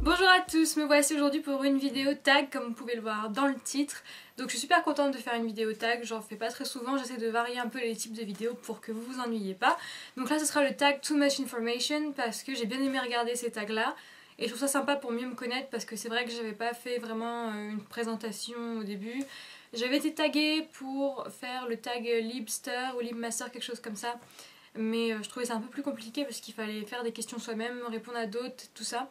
Bonjour à tous, me voici aujourd'hui pour une vidéo tag comme vous pouvez le voir dans le titre. Donc je suis super contente de faire une vidéo tag, j'en fais pas très souvent, j'essaie de varier un peu les types de vidéos pour que vous vous ennuyiez pas. Donc là ce sera le tag Too Much Information parce que j'ai bien aimé regarder ces tags là. Et je trouve ça sympa pour mieux me connaître parce que c'est vrai que j'avais pas fait vraiment une présentation au début. J'avais été taguée pour faire le tag Libster ou Libmaster, quelque chose comme ça. Mais je trouvais ça un peu plus compliqué parce qu'il fallait faire des questions soi-même, répondre à d'autres, tout ça.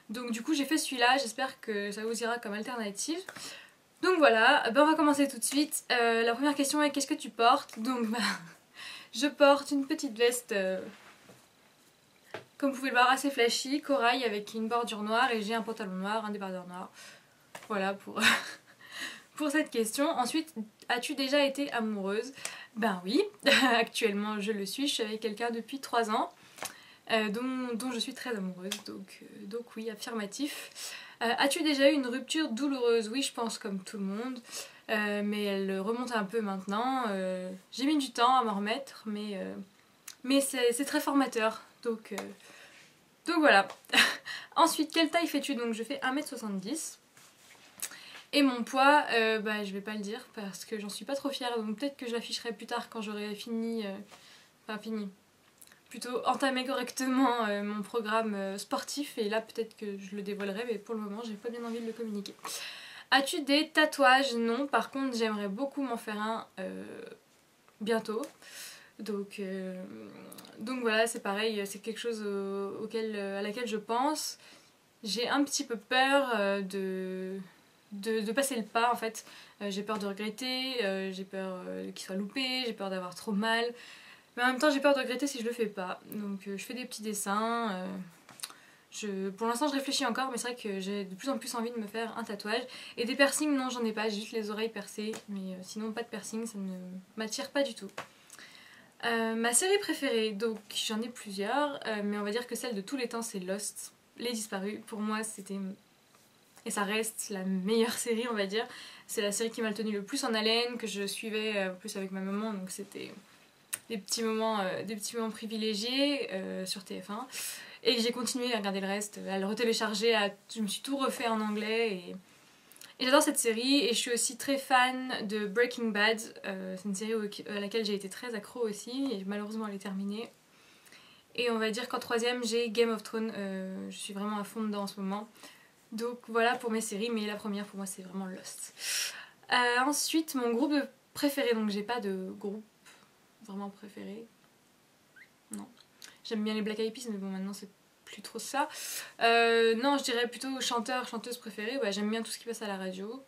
Donc du coup j'ai fait celui-là, j'espère que ça vous ira comme alternative. Donc voilà, on va commencer tout de suite. La première question est qu'est-ce que tu portes? Donc je porte une petite veste, comme vous pouvez le voir, assez flashy, corail avec une bordure noire et j'ai un pantalon noir, un débardeur noir. Voilà pour, pour cette question. Ensuite, as-tu déjà été amoureuse? Ben oui, actuellement je le suis, je suis avec quelqu'un depuis 3 ans. Dont je suis très amoureuse, donc oui, affirmatif. As-tu déjà eu une rupture douloureuse? Oui, je pense comme tout le monde, mais elle remonte un peu maintenant. J'ai mis du temps à m'en remettre, mais c'est très formateur, donc voilà. Ensuite, quelle taille fais-tu? Donc je fais 1m70. Et mon poids, je vais pas le dire parce que j'en suis pas trop fière, donc peut-être que je l'afficherai plus tard quand j'aurai fini, plutôt entamer correctement mon programme sportif, et là peut-être que je le dévoilerai, mais pour le moment j'ai pas bien envie de le communiquer. As-tu des tatouages? Non, par contre j'aimerais beaucoup m'en faire un bientôt. Donc voilà, c'est pareil, c'est quelque chose à laquelle je pense. J'ai un petit peu peur de passer le pas en fait. J'ai peur de regretter, j'ai peur qu'il soit loupé, j'ai peur d'avoir trop mal. Mais en même temps j'ai peur de regretter si je le fais pas. Donc je fais des petits dessins. Pour l'instant je réfléchis encore, mais c'est vrai que j'ai de plus en plus envie de me faire un tatouage. Et des piercings, non j'en ai pas, j'ai juste les oreilles percées. Mais sinon pas de piercing, ça ne m'attire pas du tout. Ma série préférée, donc j'en ai plusieurs. Mais on va dire que celle de tous les temps c'est Lost, Les Disparus. Pour moi c'était... Et ça reste la meilleure série on va dire. C'est la série qui m'a tenu le plus en haleine, que je suivais plus avec ma maman, donc c'était... des petits moments privilégiés sur TF1, et que j'ai continué à regarder le reste, à le retélécharger, je me suis tout refait en anglais, et j'adore cette série. Et je suis aussi très fan de Breaking Bad, c'est une série à laquelle j'ai été très accro aussi, et malheureusement elle est terminée. Et on va dire qu'en troisième j'ai Game of Thrones, je suis vraiment à fond dedans en ce moment. Donc voilà pour mes séries, mais la première pour moi c'est vraiment Lost. Ensuite mon groupe préféré, donc j'ai pas de groupe vraiment préféré. Non. J'aime bien les Black Eyed Peas, mais bon maintenant c'est plus trop ça. Non, je dirais plutôt chanteur, chanteuse préférée. Ouais, j'aime bien tout ce qui passe à la radio.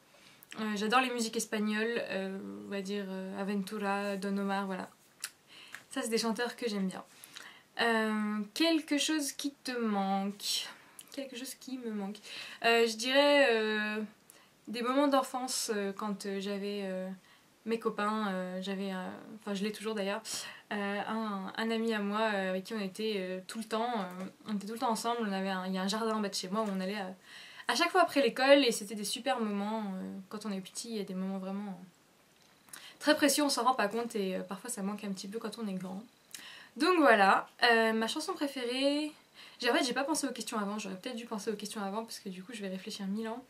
J'adore les musiques espagnoles, on va dire Aventura, Don Omar, voilà. Ça c'est des chanteurs que j'aime bien. Quelque chose qui te manque? Quelque chose qui me manque. Je dirais des moments d'enfance quand j'avais... mes copains, enfin je l'ai toujours d'ailleurs, un ami à moi avec qui on était tout le temps, ensemble. Il y a un jardin en bas de chez moi où on allait à chaque fois après l'école, et c'était des super moments. Quand on est petit, il y a des moments vraiment très précieux, on s'en rend pas compte, et parfois ça manque un petit peu quand on est grand. Donc voilà, ma chanson préférée... En fait j'ai pas pensé aux questions avant, j'aurais peut-être dû penser aux questions avant parce que du coup je vais réfléchir 1000 ans.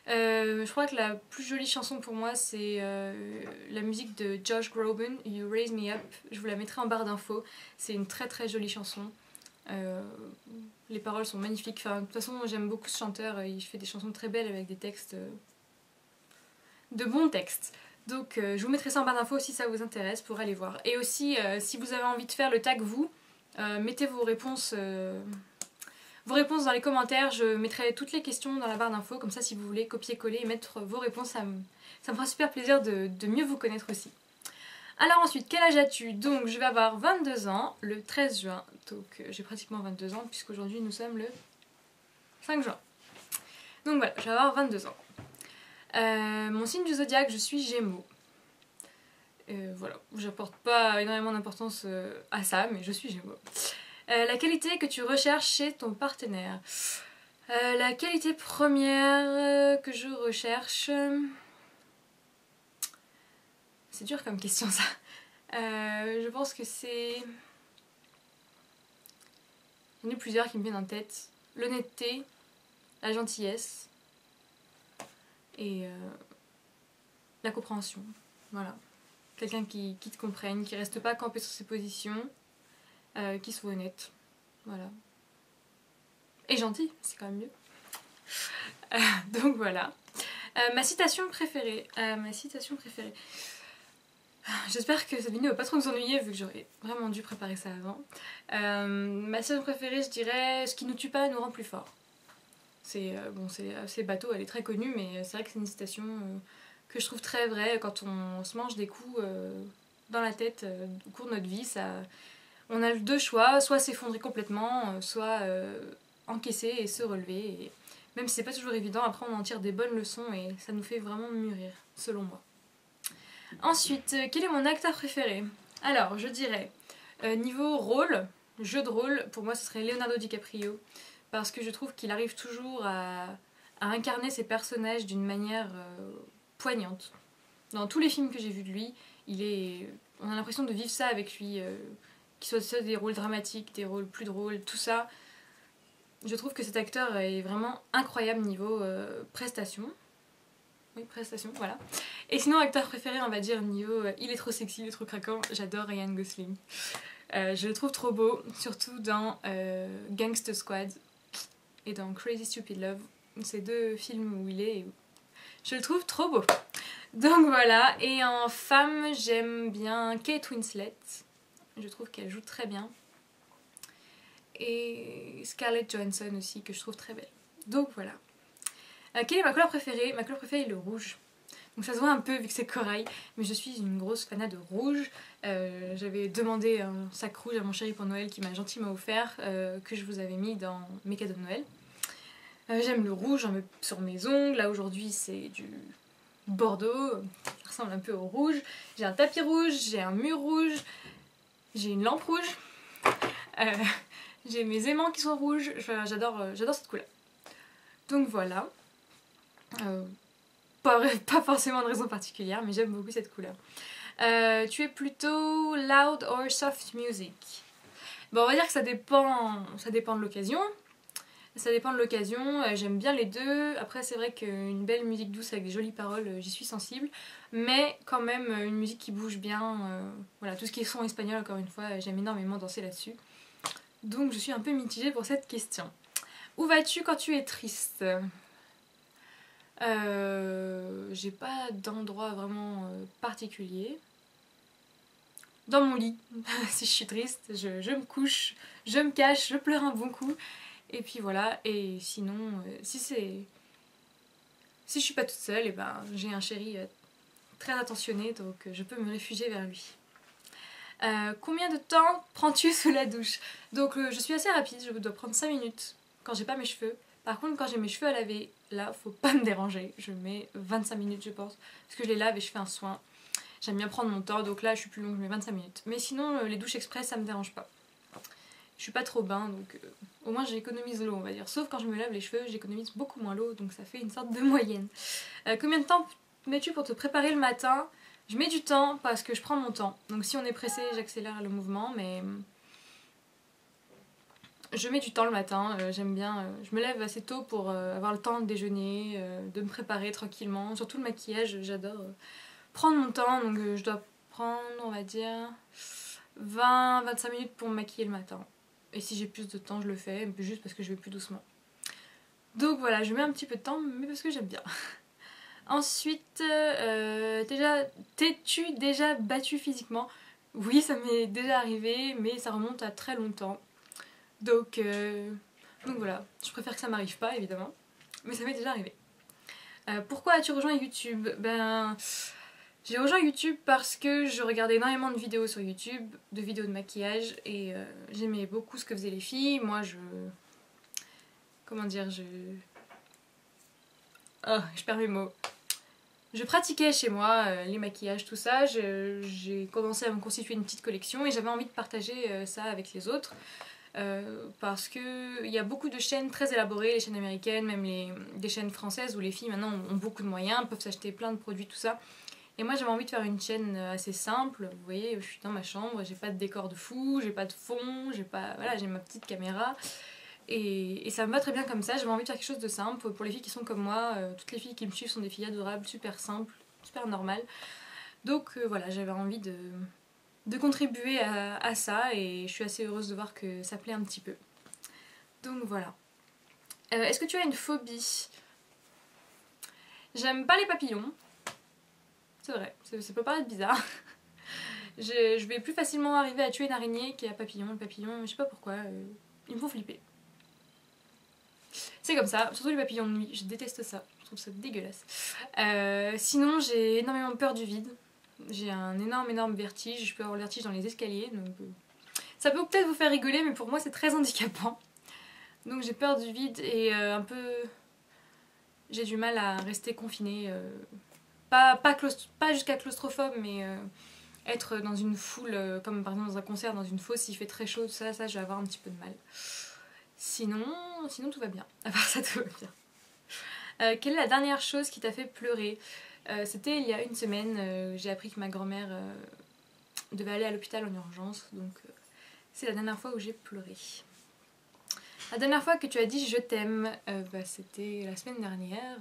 Je crois que la plus jolie chanson pour moi c'est la musique de Josh Groban, You Raise Me Up. Je vous la mettrai en barre d'infos. C'est une très très jolie chanson. Les paroles sont magnifiques. Enfin, de toute façon j'aime beaucoup ce chanteur, il fait des chansons très belles avec des textes, de bons textes. Donc je vous mettrai ça en barre d'infos si ça vous intéresse pour aller voir. Et aussi si vous avez envie de faire le tag vous, mettez vos réponses dans les commentaires. Je mettrai toutes les questions dans la barre d'infos, comme ça si vous voulez copier-coller et mettre vos réponses, ça me fera super plaisir de mieux vous connaître aussi. Alors ensuite, quel âge as-tu? Donc je vais avoir 22 ans le 13 juin, donc j'ai pratiquement 22 ans puisqu'aujourd'hui nous sommes le 5 juin. Donc voilà, je vais avoir 22 ans. Mon signe du zodiaque, je suis Gémeaux. Voilà, j'apporte pas énormément d'importance à ça, mais je suis Gémeaux. La qualité que tu recherches chez ton partenaire. La qualité première que je recherche... C'est dur comme question ça. Je pense que c'est... J'en ai plusieurs qui me viennent en tête. L'honnêteté, la gentillesse et la compréhension. Voilà. Quelqu'un qui te comprenne, qui reste pas campé sur ses positions, qui soit honnête. Voilà. Et gentil, c'est quand même mieux. Donc voilà. Ma citation préférée. J'espère que cette vidéo va pas trop nous ennuyer vu que j'aurais vraiment dû préparer ça avant. Ma citation préférée, je dirais: ce qui nous tue pas nous rend plus forts. C'est assez bateau, elle est très connue, mais c'est vrai que c'est une citation que je trouve très vraie. Quand on se mange des coups dans la tête au cours de notre vie, on a deux choix, soit s'effondrer complètement, soit encaisser et se relever. Et même si c'est pas toujours évident, après on en tire des bonnes leçons et ça nous fait vraiment mûrir, selon moi. Ensuite, quel est mon acteur préféré? Alors, je dirais, niveau rôle, jeu de rôle, pour moi ce serait Leonardo DiCaprio, parce que je trouve qu'il arrive toujours à incarner ses personnages d'une manière poignante. Dans tous les films que j'ai vus de lui, on a l'impression de vivre ça avec lui, qu'il soit des rôles dramatiques, des rôles plus drôles, tout ça. Je trouve que cet acteur est vraiment incroyable niveau prestation. Oui, prestation, voilà. Et sinon, acteur préféré, on va dire niveau il est trop sexy, il est trop craquant, j'adore Ryan Gosling. Je le trouve trop beau, surtout dans Gangsta Squad et dans Crazy Stupid Love. Ces deux films où il est, je le trouve trop beau. Donc voilà, et en femme, j'aime bien Kate Winslet. Je trouve qu'elle joue très bien. Et Scarlett Johansson aussi, que je trouve très belle. Donc voilà. Quelle est ma couleur préférée? Ma couleur préférée est le rouge. Donc ça se voit un peu vu que c'est corail, mais je suis une grosse fanat de rouge. J'avais demandé un sac rouge à mon chéri pour Noël qui m'a gentiment offert, que je vous avais mis dans mes cadeaux de Noël. J'aime le rouge, j'en mets sur mes ongles. Là aujourd'hui c'est du bordeaux, ça ressemble un peu au rouge. J'ai un tapis rouge, j'ai un mur rouge, j'ai une lampe rouge. J'ai mes aimants qui sont rouges, j'adore cette couleur. Donc voilà. Pas forcément de raison particulière, mais j'aime beaucoup cette couleur. Tu es plutôt loud or soft music? Bon, on va dire que ça dépend de l'occasion. Ça dépend de l'occasion, j'aime bien les deux. Après, c'est vrai qu'une belle musique douce avec des jolies paroles, j'y suis sensible. Mais quand même, une musique qui bouge bien. Voilà, tout ce qui est son espagnol, encore une fois, j'aime énormément danser là-dessus. Donc je suis un peu mitigée pour cette question. Où vas-tu quand tu es triste? J'ai pas d'endroit vraiment particulier. Dans mon lit, si je suis triste, je me couche, je me cache, je pleure un bon coup. Et puis voilà, et sinon, si je suis pas toute seule, et ben, j'ai un chéri très attentionné, donc je peux me réfugier vers lui. Combien de temps prends-tu sous la douche? Donc je suis assez rapide, je dois prendre 5 minutes quand j'ai pas mes cheveux. Par contre, quand j'ai mes cheveux à laver, là, faut pas me déranger. Je mets 25 minutes, je pense, parce que je les lave et je fais un soin. J'aime bien prendre mon temps, donc là, je suis plus longue, je mets 25 minutes. Mais sinon, les douches express, ça me dérange pas. Je suis pas trop bain, donc au moins j'économise l'eau, on va dire. Sauf quand je me lave les cheveux, j'économise beaucoup moins l'eau, donc ça fait une sorte de moyenne. Combien de temps mets-tu pour te préparer le matin? Je mets du temps parce que je prends mon temps. Donc si on est pressé, j'accélère le mouvement, mais je mets du temps le matin. J'aime bien. Je me lève assez tôt pour avoir le temps de déjeuner, de me préparer tranquillement. Surtout le maquillage, j'adore prendre mon temps. Donc je dois prendre, on va dire, 20-25 minutes pour me maquiller le matin. Et si j'ai plus de temps, je le fais, juste parce que je vais plus doucement. Donc voilà, je mets un petit peu de temps, mais parce que j'aime bien. Ensuite, t'es-tu déjà battu physiquement? Oui, ça m'est déjà arrivé, mais ça remonte à très longtemps. Donc voilà, je préfère que ça m'arrive pas, évidemment. Mais ça m'est déjà arrivé. Pourquoi as-tu rejoint YouTube? Ben, j'ai rejoint YouTube parce que je regardais énormément de vidéos sur YouTube, de vidéos de maquillage, et j'aimais beaucoup ce que faisaient les filles. Moi, comment dire, oh, je perds mes mots. Je pratiquais chez moi les maquillages, tout ça. J'ai commencé à me constituer une petite collection et j'avais envie de partager ça avec les autres. Parce qu'il y a beaucoup de chaînes très élaborées, les chaînes américaines, même des chaînes françaises où les filles maintenant ont beaucoup de moyens, peuvent s'acheter plein de produits, tout ça. Et moi j'avais envie de faire une chaîne assez simple. Vous voyez, je suis dans ma chambre, j'ai pas de décor de fou, j'ai pas de fond, voilà, j'ai ma petite caméra. Et ça me va très bien comme ça, j'avais envie de faire quelque chose de simple pour les filles qui sont comme moi. Toutes les filles qui me suivent sont des filles adorables, super simples, super normales. Donc voilà, j'avais envie de contribuer à ça et je suis assez heureuse de voir que ça plaît un petit peu. Donc voilà. Est-ce que tu as une phobie? J'aime pas les papillons. C'est vrai, ça peut paraître bizarre. Je vais plus facilement arriver à tuer une araignée qu'un papillon. Le papillon, je sais pas pourquoi, ils me font flipper. C'est comme ça, surtout les papillons de nuit, je déteste ça, je trouve ça dégueulasse. Sinon, j'ai énormément peur du vide. J'ai un énorme vertige, je peux avoir le vertige dans les escaliers, donc ça peut peut-être vous faire rigoler, mais pour moi c'est très handicapant. Donc j'ai peur du vide et un peu... J'ai du mal à rester confinée. Pas jusqu'à claustrophobe, mais être dans une foule, comme par exemple dans un concert, dans une fosse, s'il fait très chaud, ça je vais avoir un petit peu de mal. Sinon tout va bien. À part ça, tout va bien. Quelle est la dernière chose qui t'a fait pleurer? C'était il y a une semaine, j'ai appris que ma grand-mère devait aller à l'hôpital en urgence, donc c'est la dernière fois où j'ai pleuré. La dernière fois que tu as dit je t'aime, c'était la semaine dernière.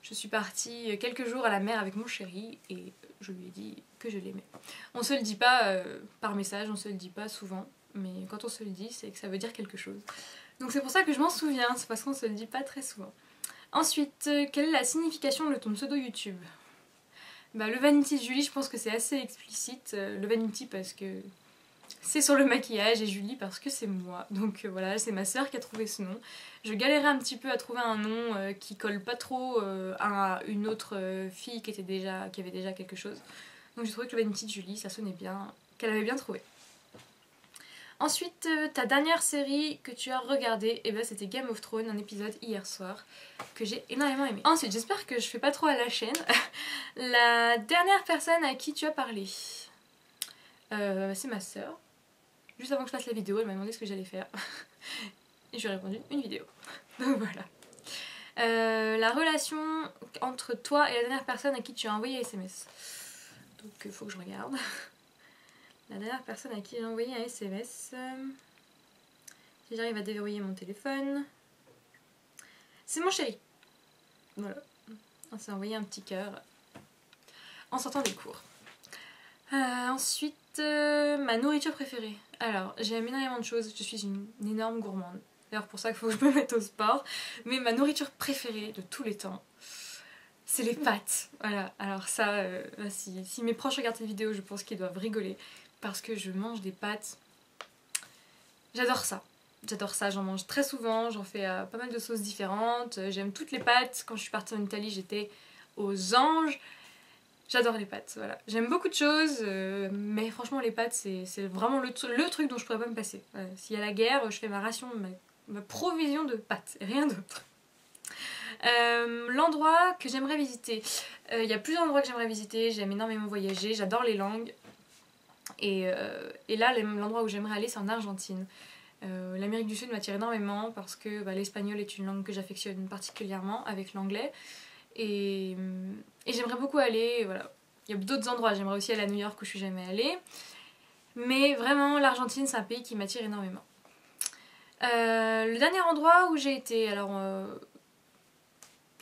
Je suis partie quelques jours à la mer avec mon chéri et je lui ai dit que je l'aimais. On se le dit pas par message, on se le dit pas souvent, mais quand on se le dit, c'est que ça veut dire quelque chose. Donc c'est pour ça que je m'en souviens, c'est parce qu'on se le dit pas très souvent. Ensuite, quelle est la signification de ton pseudo YouTube? Le Vanity de Julie, je pense que c'est assez explicite. Le Vanity parce que c'est sur le maquillage et Julie parce que c'est moi. Donc voilà, c'est ma soeur qui a trouvé ce nom. Je galérais un petit peu à trouver un nom qui colle pas trop à une autre fille qui avait déjà quelque chose. Donc j'ai trouvé que le Vanity de Julie, ça sonnait bien, qu'elle avait bien trouvé. Ensuite, ta dernière série que tu as regardée, c'était Game of Thrones, un épisode hier soir que j'ai énormément aimé. Ensuite, j'espère que je fais pas trop à la chaîne. La dernière personne à qui tu as parlé, c'est ma soeur. Juste avant que je fasse la vidéo, elle m'a demandé ce que j'allais faire. Et je lui ai répondu une vidéo. Donc voilà. La relation entre toi et la dernière personne à qui tu as envoyé un SMS. Donc il faut que je regarde. La dernière personne à qui j'ai envoyé un SMS. Si j'arrive à déverrouiller mon téléphone. C'est mon chéri. Voilà. On s'est envoyé un petit cœur en sortant des cours. Ensuite, ma nourriture préférée. Alors, j'aime énormément de choses. Je suis une énorme gourmande. D'ailleurs, pour ça qu'il faut que je me mette au sport. Mais ma nourriture préférée de tous les temps, c'est les pâtes. Voilà. Alors ça, si mes proches regardent cette vidéo, je pense qu'ils doivent rigoler. Parce que je mange des pâtes. J'adore ça. J'adore ça, j'en mange très souvent, j'en fais pas mal de sauces différentes. J'aime toutes les pâtes. Quand je suis partie en Italie, j'étais aux anges. J'adore les pâtes, voilà. J'aime beaucoup de choses, mais franchement les pâtes c'est vraiment le truc dont je pourrais pas me passer. S'il y a la guerre, je fais ma ration, ma provision de pâtes, et rien d'autre. L'endroit que j'aimerais visiter. Il y a plusieurs endroits que j'aimerais visiter, j'aime énormément voyager, j'adore les langues. Et là, l'endroit où j'aimerais aller, c'est en Argentine. L'Amérique du Sud m'attire énormément parce que l'espagnol est une langue que j'affectionne particulièrement avec l'anglais. Et j'aimerais beaucoup aller, voilà. Il y a d'autres endroits, j'aimerais aussi aller à New York où je suis jamais allée. Mais vraiment, l'Argentine, c'est un pays qui m'attire énormément. Le dernier endroit où j'ai été, alors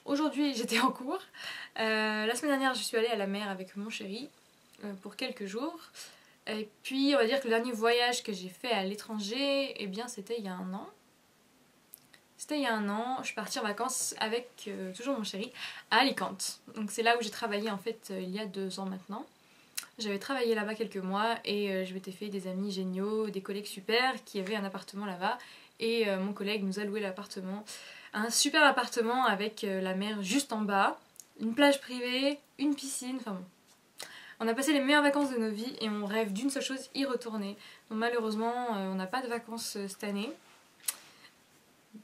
aujourd'hui j'étais en cours. La semaine dernière, je suis allée à la mer avec mon chéri pour quelques jours. Et puis, on va dire que le dernier voyage que j'ai fait à l'étranger, c'était il y a un an. C'était il y a un an, je suis partie en vacances avec toujours mon chéri à Alicante. Donc c'est là où j'ai travaillé en fait il y a 2 ans maintenant. J'avais travaillé là-bas quelques mois et je m'étais fait des amis géniaux, des collègues super qui avaient un appartement là-bas. Et mon collègue nous a loué l'appartement. Un super appartement avec la mer juste en bas, une plage privée, une piscine, enfin bon. On a passé les meilleures vacances de nos vies et on rêve d'une seule chose, y retourner. Donc malheureusement, on n'a pas de vacances cette année.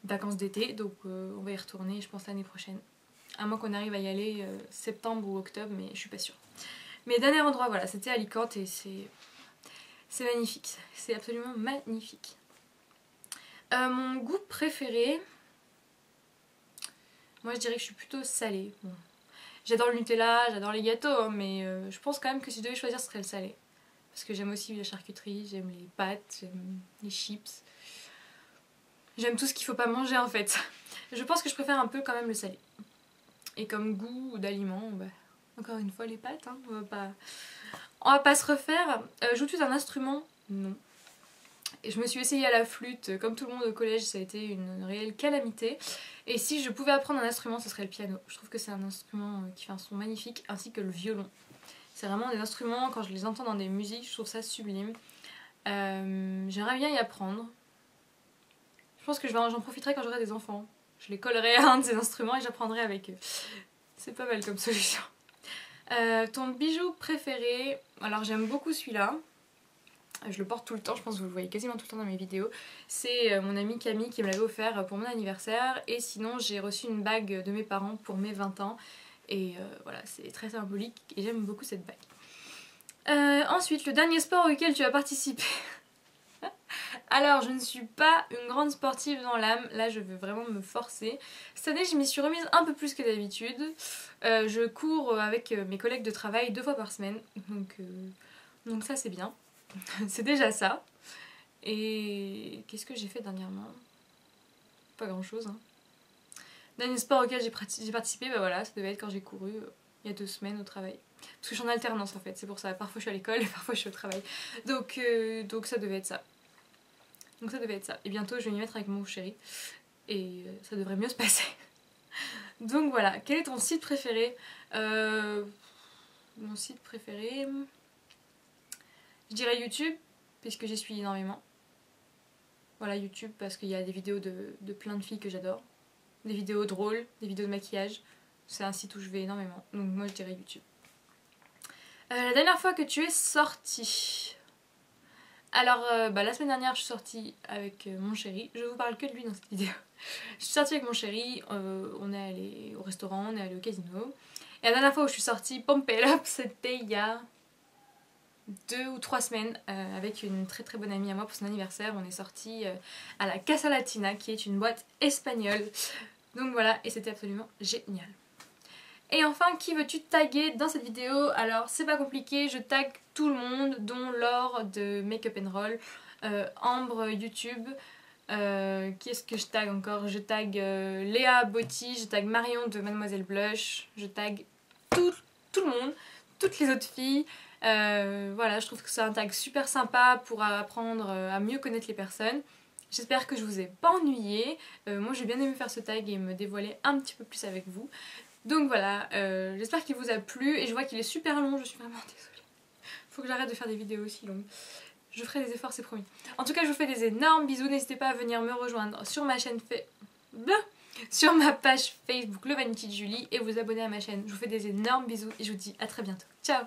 Vacances d'été, donc on va y retourner je pense l'année prochaine. À moins qu'on arrive à y aller septembre ou octobre, mais je suis pas sûre. Mais dernier endroit, voilà, c'était Alicante et c'est magnifique. C'est absolument magnifique. Mon goût préféré, moi je dirais que je suis plutôt salée. Bon. J'adore le Nutella, j'adore les gâteaux, hein, mais je pense quand même que si je devais choisir, ce serait le salé. Parce que j'aime aussi la charcuterie, j'aime les pâtes, j'aime les chips. J'aime tout ce qu'il faut pas manger en fait. Je pense que je préfère un peu quand même le salé. Et comme goût d'aliment, bah, encore une fois les pâtes, hein, on va pas se refaire. Joues-tu d'un instrument? Non. Et je me suis essayée à la flûte, comme tout le monde au collège, ça a été une réelle calamité. Et si je pouvais apprendre un instrument, ce serait le piano. Je trouve que c'est un instrument qui fait un son magnifique, ainsi que le violon. C'est vraiment des instruments, quand je les entends dans des musiques, je trouve ça sublime. J'aimerais bien y apprendre. Je pense que j'en profiterai quand j'aurai des enfants. Je les collerai à un de ces instruments et j'apprendrai avec eux. C'est pas mal comme solution. Ton bijou préféré? Alors j'aime beaucoup celui-là. Je le porte tout le temps, je pense que vous le voyez quasiment tout le temps dans mes vidéos. C'est mon amie Camille qui me l'avait offert pour mon anniversaire. Et sinon j'ai reçu une bague de mes parents pour mes 20 ans. Et voilà, c'est très symbolique et j'aime beaucoup cette bague. Ensuite, le dernier sport auquel tu as participé. Alors, je ne suis pas une grande sportive dans l'âme. Là, je veux vraiment me forcer. Cette année, je m'y suis remise un peu plus que d'habitude. Je cours avec mes collègues de travail 2 fois par semaine. Donc ça, c'est bien. C'est déjà ça. Et qu'est-ce que j'ai fait dernièrement? Pas grand-chose. Hein. Dernier sport auquel j'ai participé, bah voilà, ça devait être quand j'ai couru il y a 2 semaines au travail. Parce que je suis en alternance en fait, c'est pour ça. Parfois je suis à l'école et parfois je suis au travail. Donc ça devait être ça. Et bientôt je vais m'y mettre avec mon chéri. Et ça devrait mieux se passer. Donc voilà, quel est ton site préféré? Mon site préféré... Je dirais YouTube, puisque j'y suis énormément. Voilà, YouTube, parce qu'il y a des vidéos de plein de filles que j'adore. Des vidéos drôles, des vidéos de maquillage. C'est un site où je vais énormément. Donc moi je dirais YouTube. La dernière fois que tu es sortie? Alors la semaine dernière je suis sortie avec mon chéri. Je vous parle que de lui dans cette vidéo. Je suis sortie avec mon chéri, on est allé au restaurant, on est allé au casino. Et la dernière fois où je suis sortie, pump it up, c'était il y a 2 ou 3 semaines avec une très très bonne amie à moi pour son anniversaire. On est sorti à la Casa Latina qui est une boîte espagnole. Donc voilà, et c'était absolument génial. Et enfin, qui veux-tu taguer dans cette vidéo? Alors c'est pas compliqué, je tag tout le monde, dont Laure de Make Up and Roll, Ambre YouTube, qui est-ce que je tag encore? Je tag Léa Botti, je tag Marion de Mademoiselle Blush, je tag tout le monde, toutes les autres filles. Voilà, je trouve que c'est un tag super sympa pour apprendre à mieux connaître les personnes. J'espère que je vous ai pas ennuyé. Moi j'ai bien aimé faire ce tag et me dévoiler un petit peu plus avec vous. Donc voilà, j'espère qu'il vous a plu et je vois qu'il est super long, je suis vraiment désolée. Faut que j'arrête de faire des vidéos aussi longues. Je ferai des efforts, c'est promis. En tout cas, je vous fais des énormes bisous. N'hésitez pas à venir me rejoindre sur ma chaîne sur ma page Facebook Le Vanity de Julie et vous abonner à ma chaîne. Je vous fais des énormes bisous et je vous dis à très bientôt. Ciao!